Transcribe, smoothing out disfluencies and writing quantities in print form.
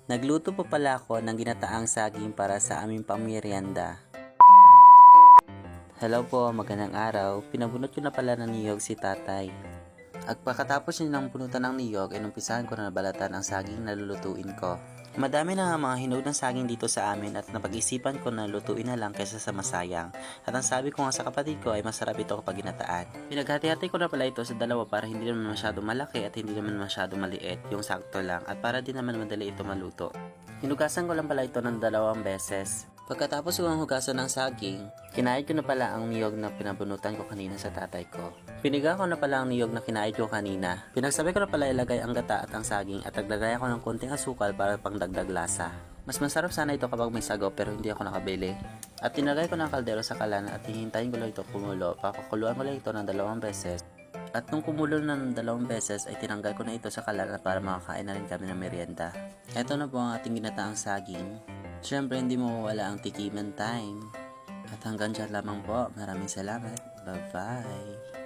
Nagluto po pala ako ng ginataang saging para sa aming pamerienda. Hello po, magandang araw. Pinabunot ko na pala ng niyog si tatay. At pagkatapos niya ng bunutan ng niyog, inumpisahan ko na balatan ang saging na lulutuin ko. Madami na nga mga hinog ng saging dito sa amin at napag-isipan ko na lutuin na lang kaysa sa masayang. At ang sabi ko nga sa kapatid ko ay masarap ito kapag ginataan. Pinaghati-hati ko na pala ito sa dalawa para hindi naman masyado malaki at hindi naman masyado maliit, yung sakto lang at para din naman madali ito maluto. Hinugasan ko lang pala ito ng 2 beses. Pagkatapos ko ang hugasan ng saging, kinayod ko na pala ang niyog na pinabunutan ko kanina sa tatay ko. Piniga ko na pala ang niyog na kinayod ko kanina. Pinagsabi ko na pala ilagay ang gata at ang saging at naglagay ako ng konting asukal para pang dagdag lasa. Mas masarap sana ito kapag may sago pero hindi ako nakabili. At tinagay ko ng kaldero sa kalan at hihintayin ko lang ito kumulo. Papakuluan ko lang ito ng 2 beses. At nung kumulo na ng 2 beses ay tinanggal ko na ito sa kalan para makakain na rin kami ng merienda. Ito na po ang ating ginataang saging. Siyempre hindi mawawala ang tikiman time. At hanggang dyan lamang po. Maraming salamat. Bye-bye.